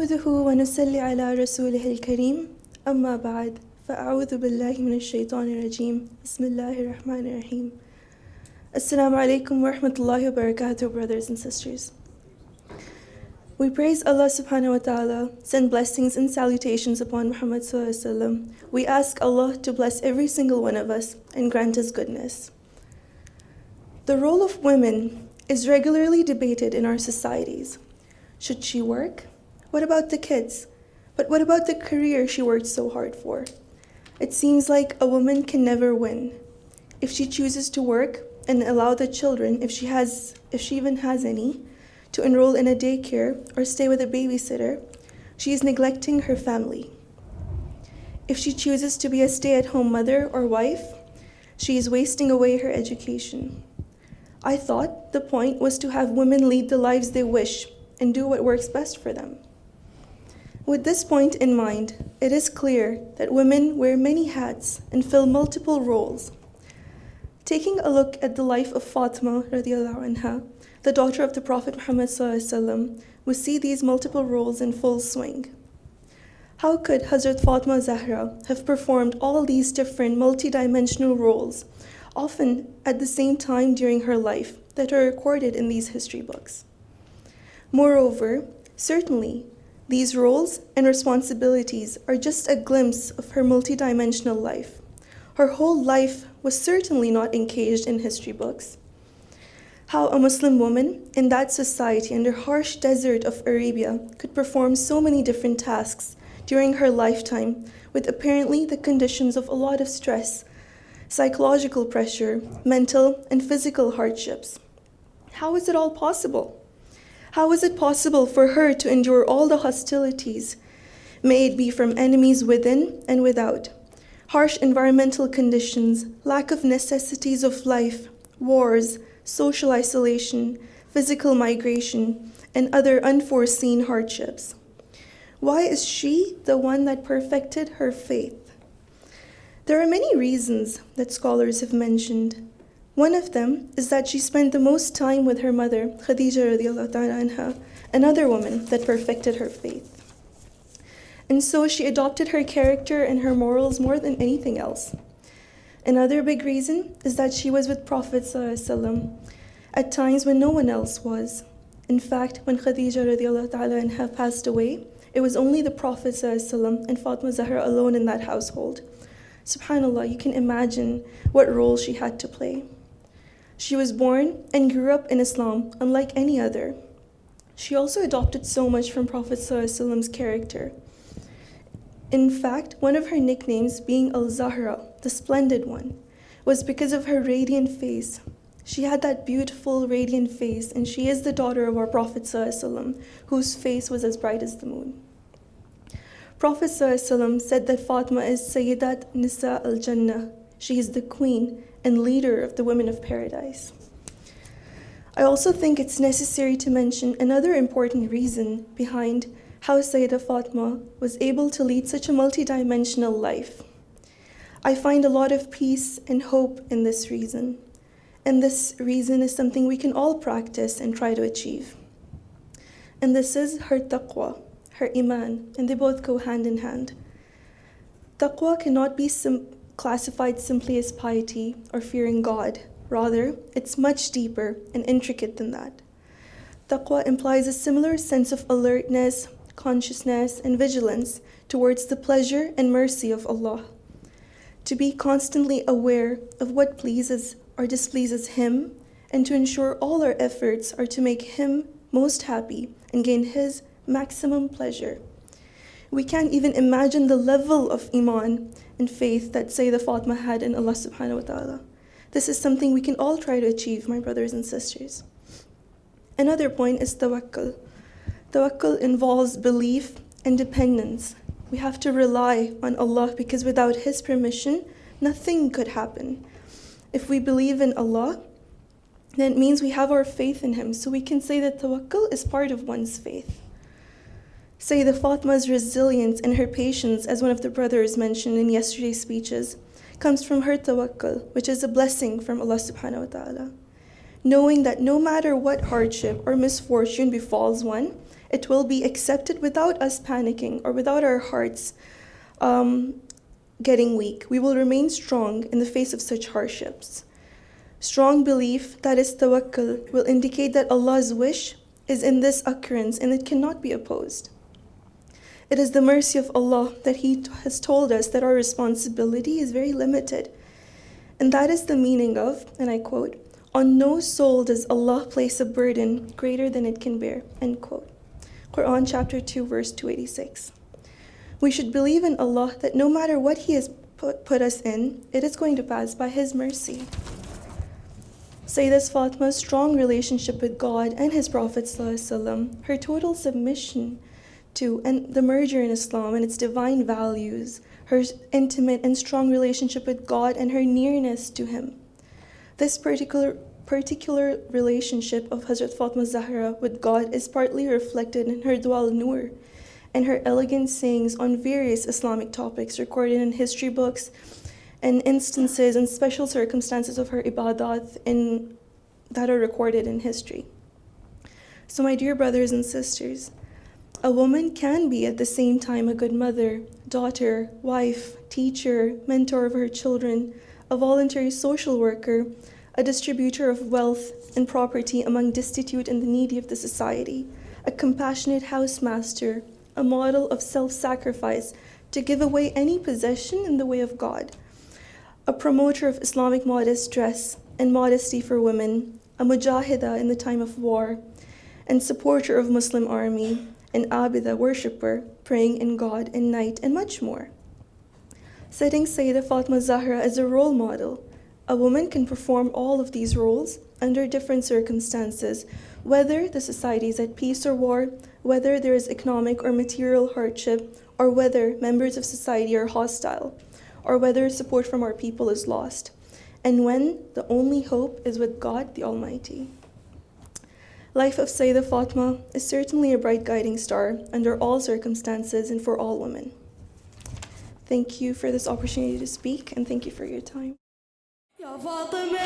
نحمده ونصلي على رسوله الكريم أما بعد فأعوذ بالله من الشيطان الرجيم بسم الله الرحمن الرحيم. Assalamu alaikum wa rahmatullahi wa barakatuh, brothers and sisters. We praise Allah subhanahu wa ta'ala, send blessings and salutations upon Muhammad sallallahu alaihi wasallam. We ask Allah to bless every single one of us and grant us goodness. The role of women is regularly debated in our societies. Should she work? What about the kids? But what about the career she worked so hard for? It seems like a woman can never win. If she chooses to work and allow the children, if she even has any, to enroll in a daycare or stay with a babysitter, she is neglecting her family. If she chooses to be a stay-at-home mother or wife, she is wasting away her education. I thought the point was to have women lead the lives they wish and do what works best for them. With this point in mind, it is clear that women wear many hats and fill multiple roles. Taking a look at the life of Fatima radiallahu anha, the daughter of the Prophet Muhammad sallallahu alaihi wasallam, we see these multiple roles in full swing. How could Hazrat Fatima Zahra have performed all these different multidimensional roles, often at the same time during her life, that are recorded in these history books? Moreover, certainly, these roles and responsibilities are just a glimpse of her multidimensional life. Her whole life was certainly not encaged in history books. How a Muslim woman in that society in the harsh desert of Arabia could perform so many different tasks during her lifetime with apparently the conditions of a lot of stress, psychological pressure, mental and physical hardships. How is it all possible? How is it possible for her to endure all the hostilities, may it be from enemies within and without, harsh environmental conditions, lack of necessities of life, wars, social isolation, physical migration, and other unforeseen hardships? Why is she the one that perfected her faith? There are many reasons that scholars have mentioned. One of them is that she spent the most time with her mother, Khadija radiallahu ta'ala anha, another woman that perfected her faith. And so she adopted her character and her morals more than anything else. Another big reason is that she was with Prophet sallallahu alaihi wasallam at times when no one else was. In fact, when Khadija radiallahu ta'ala anha passed away, it was only the Prophet sallallahu alaihi wasallam and Fatima Zahra alone in that household. SubhanAllah, you can imagine what role she had to play. She was born and grew up in Islam, unlike any other. She also adopted so much from Prophet ﷺ's character. In fact, one of her nicknames, being Al-Zahra, the Splendid One, was because of her radiant face. She had that beautiful, radiant face, and she is the daughter of our Prophet ﷺ, whose face was as bright as the moon. Prophet ﷺ said that Fatima is Sayyidat Nisa al-Jannah. She is the queen and leader of the women of paradise. I also think it's necessary to mention another important reason behind how Sayeda Fatima was able to lead such a multidimensional life. I find a lot of peace and hope in this reason, and this reason is something we can all practice and try to achieve. And this is her taqwa, her iman, and they both go hand in hand. Taqwa cannot be classified simply as piety or fearing God. Rather, it's much deeper and intricate than that. Taqwa implies a similar sense of alertness, consciousness, and vigilance towards the pleasure and mercy of Allah. To be constantly aware of what pleases or displeases Him, and to ensure all our efforts are to make Him most happy and gain His maximum pleasure. We can't even imagine the level of iman and faith that Sayyidah Fatima had in Allah subhanahu wa ta'ala. This is something we can all try to achieve, my brothers and sisters. Another point is tawakkul. Tawakkul involves belief and dependence. We have to rely on Allah because without His permission, nothing could happen. If we believe in Allah, then it means we have our faith in Him. So we can say that tawakkul is part of one's faith. Sayyidah Fatima's resilience and her patience, as one of the brothers mentioned in yesterday's speeches, comes from her tawakkul, which is a blessing from Allah subhanahu wa ta'ala. Knowing that no matter what hardship or misfortune befalls one, It will be accepted without us panicking or without our hearts getting weak. We will remain strong in the face of such hardships. Strong belief, that is tawakkul, will indicate that Allah's wish is in this occurrence and it cannot be opposed. It is the mercy of Allah that He has told us that our responsibility is very limited. And that is the meaning of, and I quote, "On no soul does Allah place a burden greater than it can bear," end quote. Quran chapter 2, verse 286. We should believe in Allah that no matter what He has put us in, it is going to pass by His mercy. Sayeda Fatima's strong relationship with God and His Prophet ﷺ, her total submission to and the merger in Islam and its divine values, her intimate and strong relationship with God and her nearness to Him. This particular relationship of Hazrat Fatima Zahra with God is partly reflected in her Dua al-Nur and her elegant sayings on various Islamic topics recorded in history books and instances and special circumstances of her ibadat that are recorded in history. So my dear brothers and sisters, a woman can be at the same time a good mother, daughter, wife, teacher, mentor of her children, a voluntary social worker, a distributor of wealth and property among destitute and the needy of the society, a compassionate housemaster, a model of self-sacrifice to give away any possession in the way of God, a promoter of Islamic modest dress and modesty for women, a mujahida in the time of war, and supporter of Muslim army, an abida worshipper, praying in God in night, and much more. Setting Sayeda Fatima Zahra as a role model, a woman can perform all of these roles under different circumstances, whether the society is at peace or war, whether there is economic or material hardship, or whether members of society are hostile, or whether support from our people is lost, and when the only hope is with God the Almighty. Life of Sayeda Fatima is certainly a bright guiding star under all circumstances and for all women. Thank you for this opportunity to speak, and thank you for your time. Ya Fatima